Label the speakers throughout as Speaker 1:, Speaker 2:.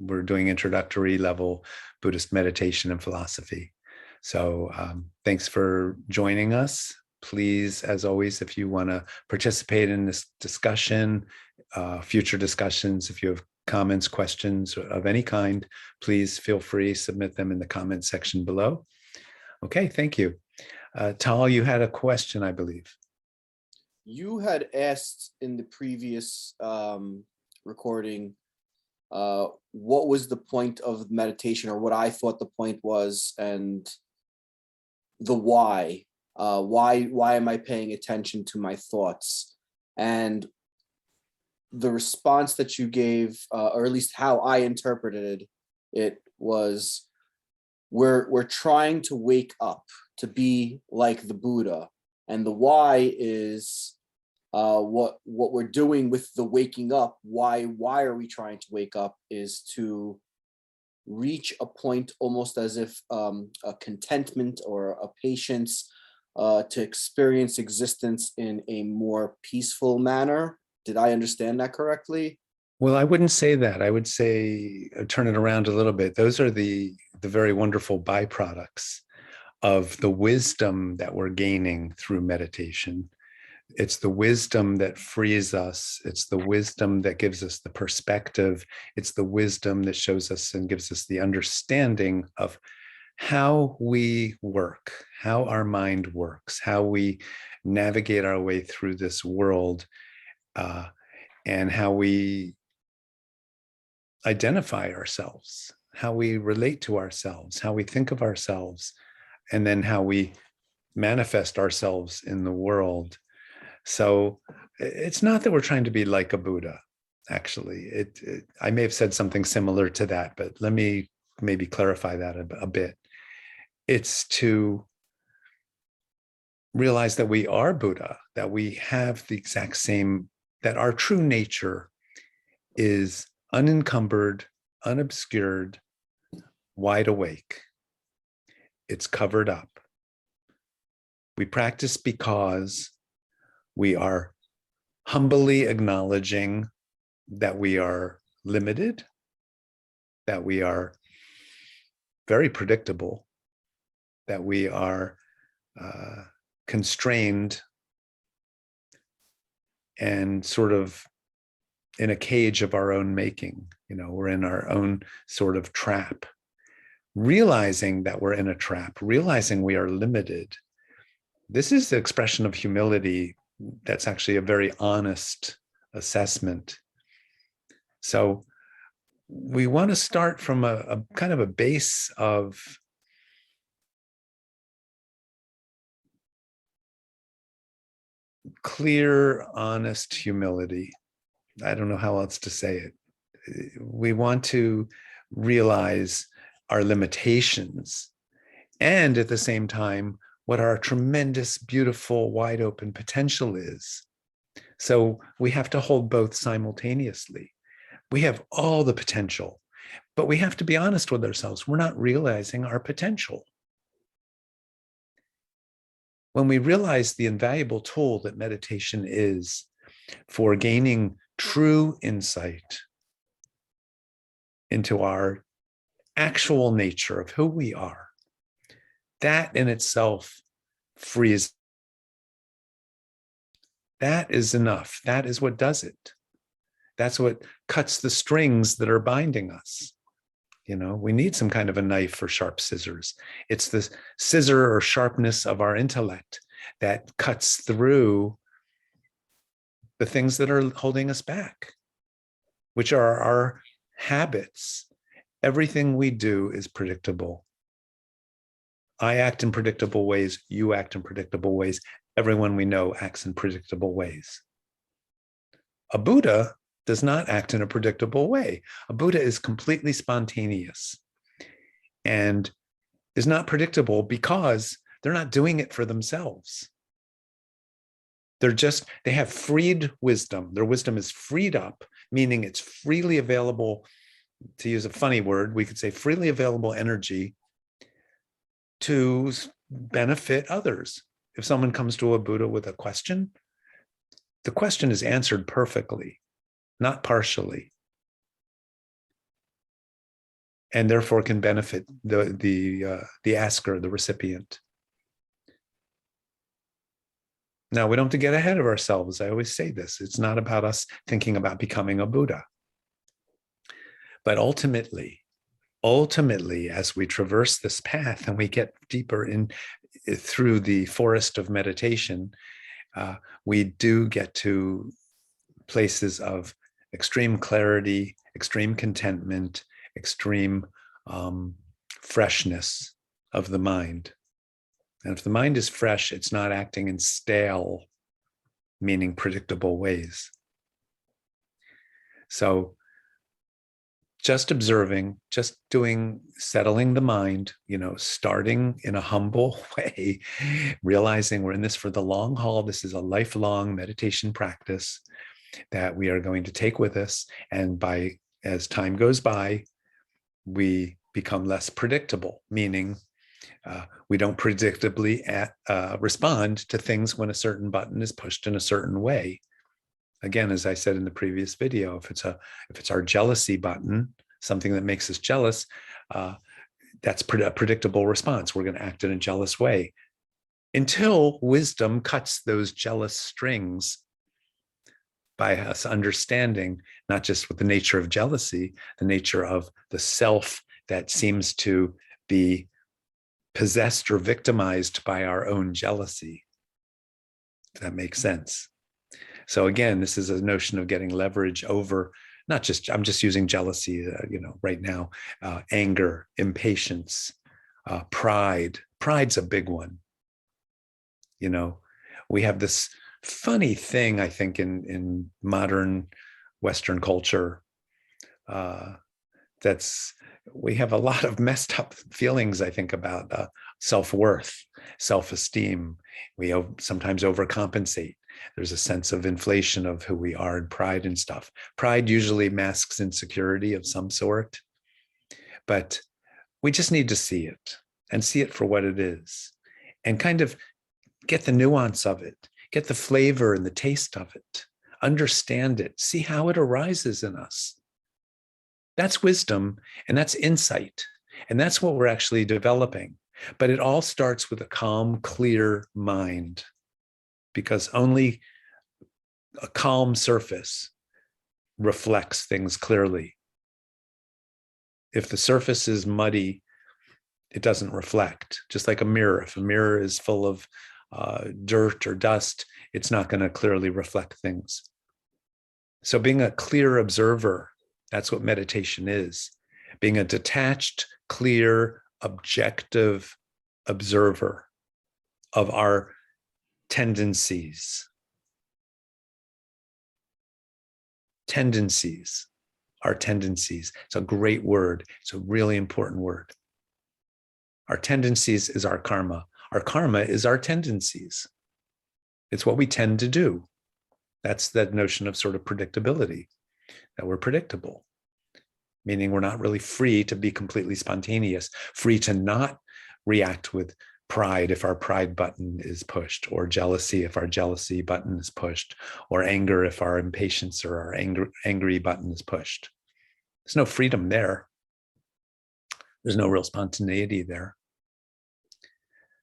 Speaker 1: we're doing introductory level Buddhist meditation and philosophy. So thanks for joining us. Please, as always, if you want to participate in this discussion, future discussions, if you have comments, questions of any kind, please feel free, submit them in the comment section below. Okay, thank you. Tal, you had a question, I believe.
Speaker 2: You had asked in the previous recording what was the point of meditation, or what I thought the point was, and the why. Why am I paying attention to my thoughts? And the response that you gave, or at least how I interpreted it, was we're trying to wake up to be like the Buddha, and the why is what we're doing with the waking up. Why are we trying to wake up is to reach a point, almost as if a contentment or a patience, to experience existence in a more peaceful manner. Did I understand that correctly?
Speaker 1: Well, I wouldn't say that. I would say, turn it around a little bit. Those are the very wonderful byproducts of the wisdom that we're gaining through meditation. It's the wisdom that frees us. It's the wisdom that gives us the perspective. It's the wisdom that shows us and gives us the understanding of how we work, how our mind works, how we navigate our way through this world, and how we identify ourselves, how we relate to ourselves, how we think of ourselves, and then how we manifest ourselves in the world. So it's not that we're trying to be like a Buddha, actually. I may have said something similar to that, but let me maybe clarify that a bit. It's to realize that we are Buddha, that we have the exact same, that our true nature is unencumbered, unobscured, wide awake. It's covered up. We practice because we are humbly acknowledging that we are limited, that we are very predictable, that we are constrained and sort of in a cage of our own making. You know, we're in our own sort of trap. Realizing that we're in a trap, realizing we are limited. This is the expression of humility that's actually a very honest assessment. So we want to start from a kind of a base of clear, honest humility. I don't know how else to say it. We want to realize our limitations, and at the same time, what our tremendous, beautiful, wide open potential is. So we have to hold both simultaneously. We have all the potential, but we have to be honest with ourselves. We're not realizing our potential. When we realize the invaluable tool that meditation is for gaining true insight into our actual nature of who we are, that in itself frees. That is enough. That is what does it. That's what cuts the strings that are binding us. You know, we need some kind of a knife or sharp scissors. It's the scissor or sharpness of our intellect that cuts through the things that are holding us back, which are our habits. Everything we do is predictable. I act in predictable ways. You act in predictable ways. Everyone we know acts in predictable ways. A Buddha does not act in a predictable way. A Buddha is completely spontaneous and is not predictable because they're not doing it for themselves. They have freed wisdom. Their wisdom is freed up, meaning it's freely available. To use a funny word, we could say freely available energy to benefit others. If someone comes to a Buddha with a question, the question is answered perfectly, not partially. and therefore can benefit the asker, the recipient. Now, we don't have to get ahead of ourselves. I always say this. It's not about us thinking about becoming a Buddha. But ultimately, as we traverse this path and we get deeper in through the forest of meditation, we do get to places of extreme clarity, extreme contentment, extreme freshness of the mind. And if the mind is fresh, it's not acting in stale, meaning predictable ways. So just observing, just doing, settling the mind, starting in a humble way, realizing we're in this for the long haul. This is a lifelong meditation practice that we are going to take with us. And as time goes by, we become less predictable, meaning we don't predictably respond to things when a certain button is pushed in a certain way. Again, as I said in the previous video, if it's our jealousy button, something that makes us jealous, that's a predictable response. We're going to act in a jealous way until wisdom cuts those jealous strings by us understanding not just what the nature of jealousy, the nature of the self that seems to be possessed or victimized by our own jealousy. If that makes sense. So again, this is a notion of getting leverage over I'm just using jealousy, right now, anger, impatience, pride. Pride's a big one. We have this funny thing, I think, in modern Western culture, we have a lot of messed up feelings, I think, about self-worth, self-esteem. We sometimes overcompensate. There's a sense of inflation of who we are and pride and stuff. Pride usually masks insecurity of some sort, but we just need to see it and see it for what it is and kind of get the nuance of it, get the flavor and the taste of it, understand it, see how it arises in us. That's wisdom and that's insight. And that's what we're actually developing. But it all starts with a calm, clear mind, because only a calm surface reflects things clearly. If the surface is muddy, it doesn't reflect. Just like a mirror. If a mirror is full of dirt or dust, it's not going to clearly reflect things. So being a clear observer, that's what meditation is. Being a detached, clear, objective observer of our tendencies. Our tendencies. It's a great word. It's a really important word. Our tendencies is our karma. Our karma is our tendencies. It's what we tend to do. That's that notion of sort of predictability, that we're predictable, meaning we're not really free to be completely spontaneous, free to not react with pride if our pride button is pushed, or jealousy if our jealousy button is pushed, or anger if our impatience or our angry button is pushed. There's no freedom there. There's no real spontaneity there.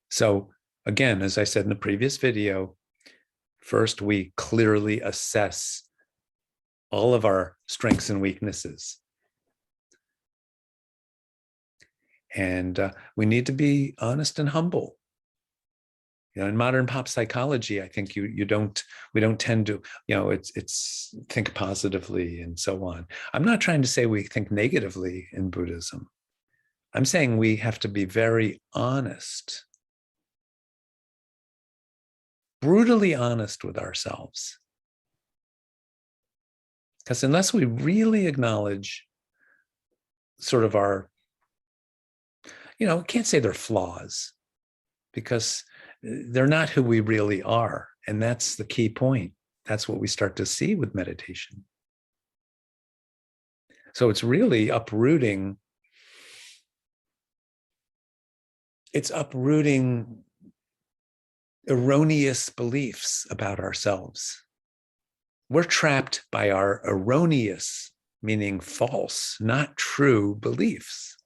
Speaker 1: So again, as I said in the previous video, first we clearly assess all of our strengths and weaknesses. And we need to be honest and humble. In modern pop psychology, I think we don't tend to, it's think positively and so on. I'm not trying to say we think negatively in Buddhism. I'm saying we have to be very honest, brutally honest with ourselves. Because unless we really acknowledge sort of our, can't say they're flaws, because they're not who we really are. And that's the key point. That's what we start to see with meditation. So it's really uprooting. It's uprooting erroneous beliefs about ourselves. We're trapped by our erroneous, meaning false, not true beliefs.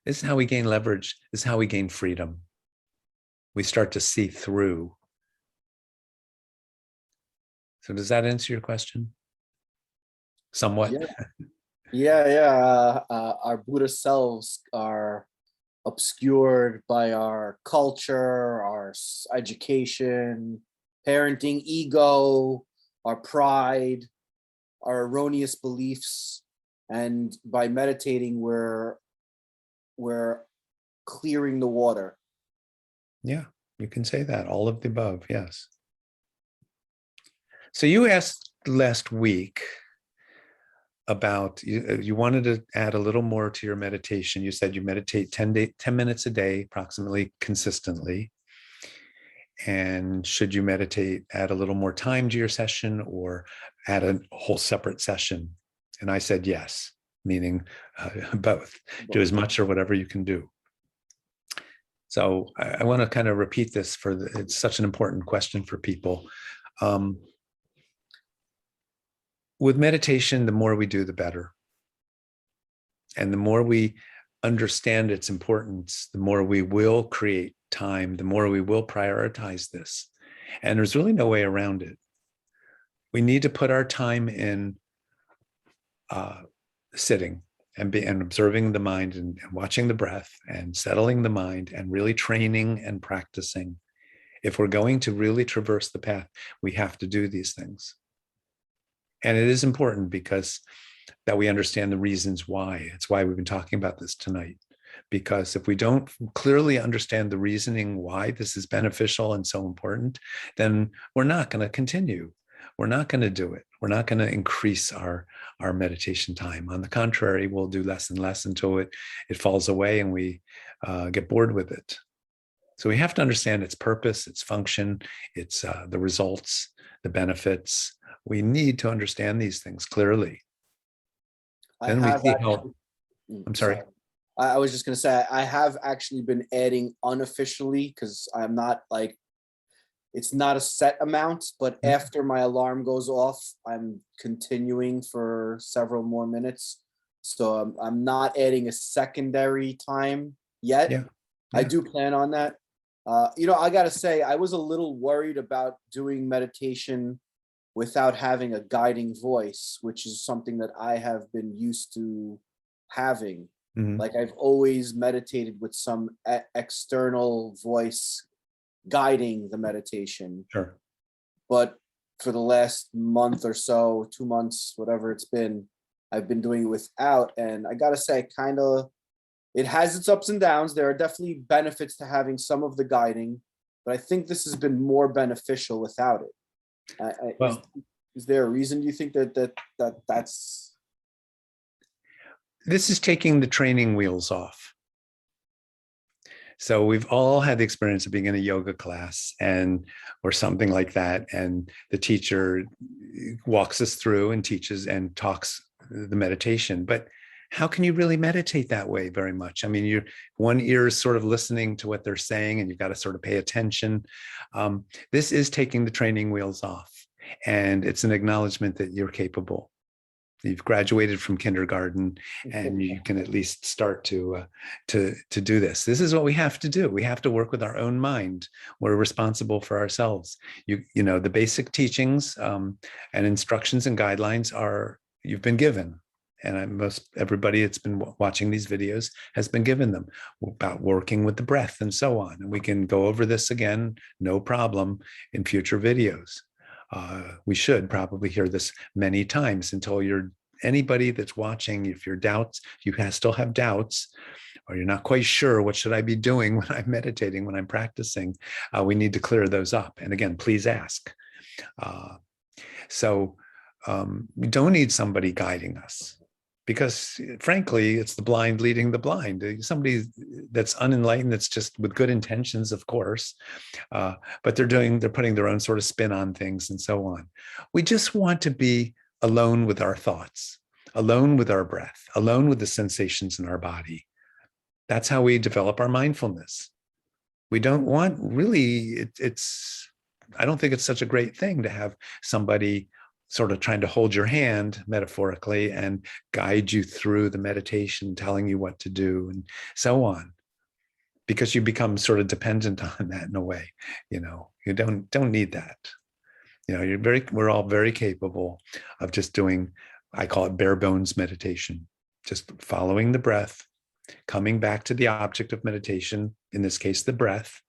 Speaker 1: This is how we gain leverage. This is how we gain freedom. We start to see through. So does that answer your question? Somewhat?
Speaker 2: Yeah. Yeah. Our Buddha selves are obscured by our culture, our education, parenting, ego, our pride, our erroneous beliefs. And by meditating, we're clearing the water.
Speaker 1: Yeah, you can say that. All of the above, yes. So you asked last week about, you wanted to add a little more to your meditation. You said you meditate 10 minutes a day, approximately consistently. And should you meditate, add a little more time to your session or add a whole separate session? And I said yes, meaning both. Do as much or whatever you can do. So I want to kind of repeat this it's such an important question for people. With meditation, the more we do, the better. And the more we understand its importance, the more we will create time, the more we will prioritize this. And there's really no way around it. We need to put our time in sitting and observing the mind and watching the breath and settling the mind and really training and practicing. If we're going to really traverse the path, we have to do these things. And it is important because that we understand the reasons why. It's why we've been talking about this tonight. Because if we don't clearly understand the reasoning why this is beneficial and so important, then we're not going to continue. We're not going to do it. We're not going to increase our meditation time. On the contrary, we'll do less and less until it falls away and we get bored with it. So we have to understand its purpose, its function, its the results, the benefits. We need to understand these things clearly. Then we see how. I'm sorry.
Speaker 2: I was just going to say, I have actually been adding unofficially because I'm not like, it's not a set amount, but after my alarm goes off, I'm continuing for several more minutes. So I'm not adding a secondary time yet.
Speaker 1: Yeah.
Speaker 2: I do plan on that. I got to say, I was a little worried about doing meditation without having a guiding voice, which is something that I have been used to having. Mm-hmm. Like I've always meditated with some external voice guiding the meditation.
Speaker 1: Sure.
Speaker 2: But for the last month or so, 2 months, whatever it's been, I've been doing it without. And I got to say, it has its ups and downs. There are definitely benefits to having some of the guiding, but I think this has been more beneficial without it. Well, is there a reason you think that's?
Speaker 1: This is taking the training wheels off. So we've all had the experience of being in a yoga class or something like that, and the teacher walks us through and teaches and talks the meditation. But how can you really meditate that way very much? I mean, one ear is sort of listening to what they're saying, and you've got to sort of pay attention. This is taking the training wheels off, and it's an acknowledgement that you're capable. You've graduated from kindergarten, and you can at least start to do this. This is what we have to do. We have to work with our own mind. We're responsible for ourselves. You know, the basic teachings and instructions and guidelines you've been given. And everybody that's been watching these videos has been given them about working with the breath and so on. And we can go over this again, no problem, in future videos. We should probably hear this many times until anybody that's watching, if you still have doubts, or you're not quite sure, what should I be doing when I'm meditating, when I'm practicing? We need to clear those up. And again, please ask. We don't need somebody guiding us. Because frankly, it's the blind leading the blind. Somebody that's unenlightened, that's just with good intentions, of course, but they're putting their own sort of spin on things and so on. We just want to be alone with our thoughts, alone with our breath, alone with the sensations in our body. That's how we develop our mindfulness. We don't want really, I don't think it's such a great thing to have somebody sort of trying to hold your hand metaphorically and guide you through the meditation, telling you what to do and so on, because you become sort of dependent on that in a way. You don't need that. We're all very capable of just doing, I call it bare bones meditation, just following the breath, coming back to the object of meditation, in this case, the breath.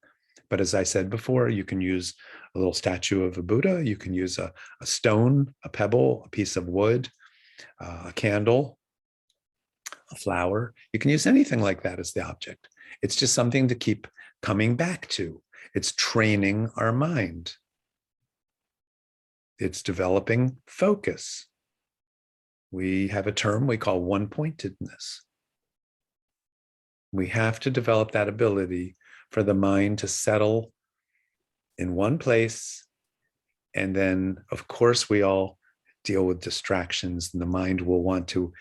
Speaker 1: But as I said before, you can use a little statue of a Buddha, you can use a stone, a pebble, a piece of wood, a candle, a flower. You can use anything like that as the object. It's just something to keep coming back to. It's training our mind. It's developing focus. We have a term we call one-pointedness. We have to develop that ability for the mind to settle in one place. And then, of course, we all deal with distractions, and the mind will want to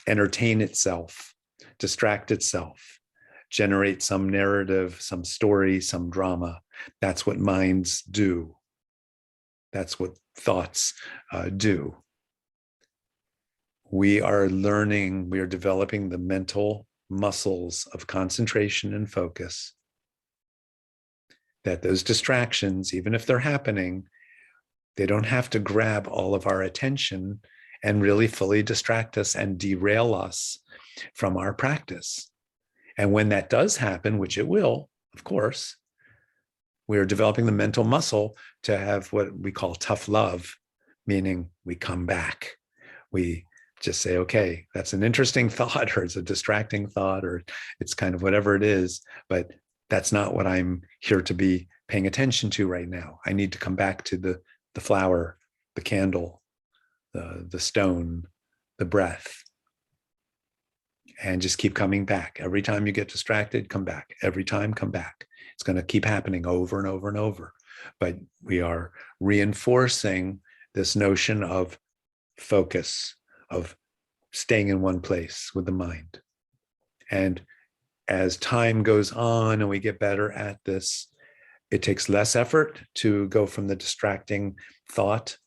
Speaker 1: entertain itself, distract itself, generate some narrative, some story, some drama. That's what minds do. That's what thoughts do. We are developing the mental muscles of concentration and focus, that those distractions, even if they're happening, they don't have to grab all of our attention and really fully distract us and derail us from our practice. And when that does happen, which it will, of course, we are developing the mental muscle to have what we call tough love, meaning we come back. We just say, okay, that's an interesting thought, or it's a distracting thought, or it's kind of whatever it is, but that's not what I'm here to be paying attention to right now. I need to come back to the flower, the candle, the stone, the breath, and just keep coming back. Every time you get distracted, come back. Every time, come back. It's going to keep happening over and over and over. But we are reinforcing this notion of focus, of staying in one place with the mind. And as time goes on and we get better at this, it takes less effort to go from the distracting thought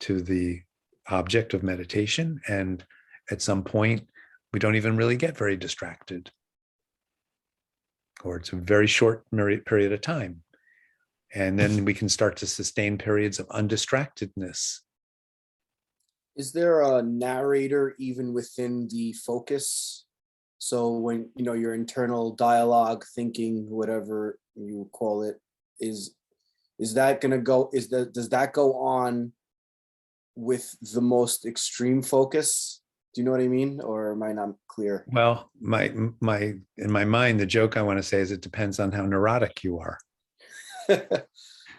Speaker 1: to the object of meditation. And at some point, we don't even really get very distracted, or it's a very short period of time. And then we can start to sustain periods of undistractedness.
Speaker 2: Is there a narrator even within the focus? So when your internal dialogue, thinking, whatever you call it, is that going to go? Does that go on with the most extreme focus? Do you know what I mean, or am I not clear?
Speaker 1: Well, in my mind, the joke I want to say is it depends on how neurotic you are.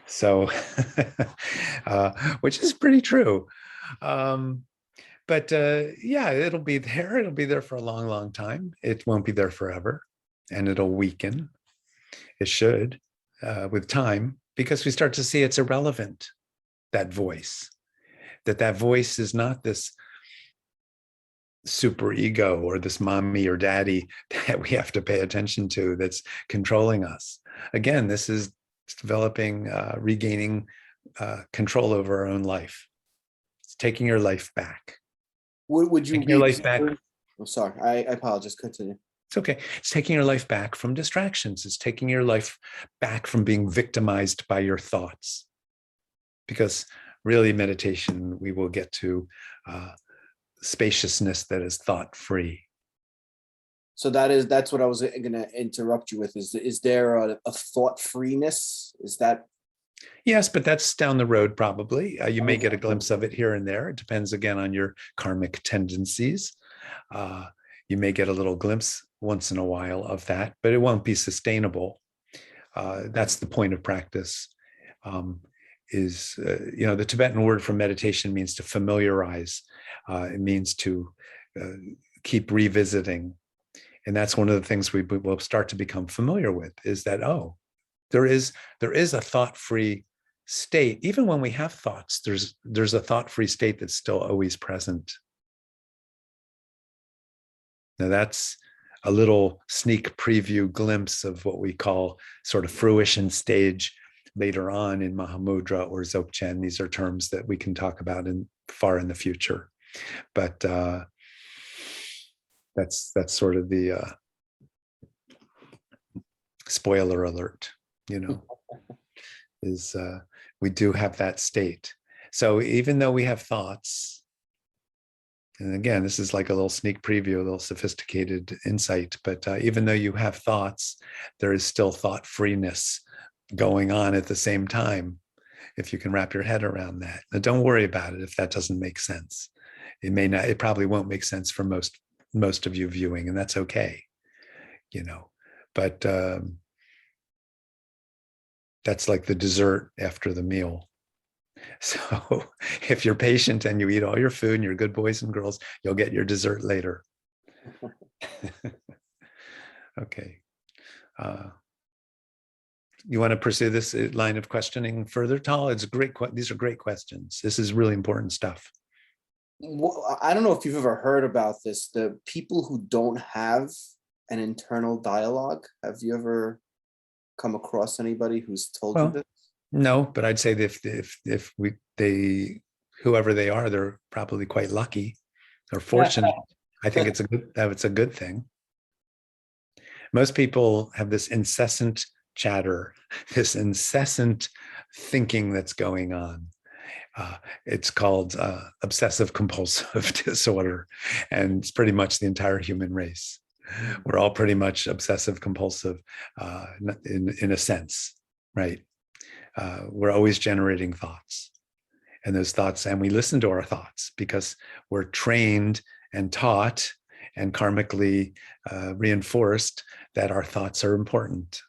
Speaker 1: So, which is pretty true. But yeah, it'll be there. It'll be there for a long, long time. It won't be there forever, and it'll weaken. It should with time, because we start to see it's irrelevant, that voice is not this super ego or this mommy or daddy that we have to pay attention to that's controlling us. Again, this is developing, regaining control over our own life. It's taking your life back.
Speaker 2: Would you
Speaker 1: taking your life back?
Speaker 2: Oh, sorry, I apologize. Continue.
Speaker 1: It's okay. It's taking your life back from distractions. It's taking your life back from being victimized by your thoughts. Because really, meditation, we will get to spaciousness that is thought-free.
Speaker 2: So that's what I was going to interrupt you with. Is there a thought freeness? Is that?
Speaker 1: Yes, but that's down the road, probably. You may get a glimpse of it here and there. It depends, again, on your karmic tendencies. You may get a little glimpse once in a while of that, but it won't be sustainable. That's the point of practice. The Tibetan word for meditation means to familiarize. It means to keep revisiting. And that's one of the things we will start to become familiar with, is that, there is a thought-free state. Even when we have thoughts, there's a thought-free state that's still always present. Now that's a little sneak preview glimpse of what we call sort of fruition stage later on in Mahamudra or Dzogchen. These are terms that we can talk about far in the future. But that's sort of the spoiler alert, is we do have that state. So even though we have thoughts, and again, this is like a little sneak preview, a little sophisticated insight, but even though you have thoughts, there is still thought freeness going on at the same time, if you can wrap your head around that. Now, don't worry about it if that doesn't make sense. It probably won't make sense for most of you viewing, and that's okay, but that's like the dessert after the meal. So if you're patient and you eat all your food and you're good boys and girls, you'll get your dessert later. Okay. You want to pursue this line of questioning further, Tal? It's great. These are great questions. This is really important stuff.
Speaker 2: Well, I don't know if you've ever heard about this. The people who don't have an internal dialogue. Have you ever come across anybody who's told you this?
Speaker 1: No, but I'd say that if whoever they are, they're probably quite lucky or fortunate. I think it's a good thing. Most people have this incessant chatter, this incessant thinking that's going on. It's called obsessive compulsive disorder, and it's pretty much the entire human race. We're all pretty much obsessive compulsive in a sense, right? We're always generating thoughts, and those thoughts, and we listen to our thoughts because we're trained and taught and karmically reinforced that our thoughts are important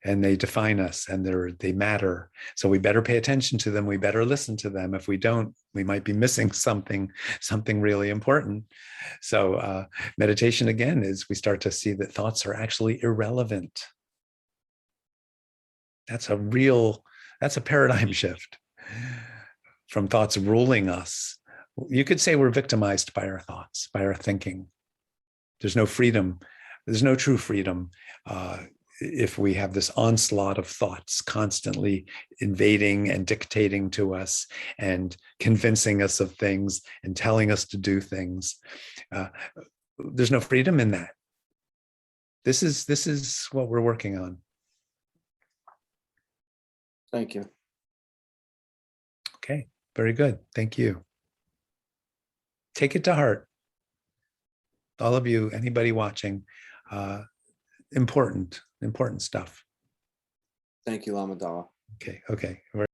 Speaker 1: and they define us and they matter. So we better pay attention to them. We better listen to them. If we don't, we might be missing something really important. So meditation, again, is we start to see that thoughts are actually irrelevant. That's a paradigm shift from thoughts ruling us. You could say we're victimized by our thoughts, by our thinking. There's no freedom. There's no true freedom if we have this onslaught of thoughts constantly invading and dictating to us and convincing us of things and telling us to do things. There's no freedom in that. This is what we're working on.
Speaker 2: Thank you.
Speaker 1: Okay, very good. Thank you. Take it to heart. All of you, anybody watching, important stuff.
Speaker 2: Thank you, Lama Dawa.
Speaker 1: Okay.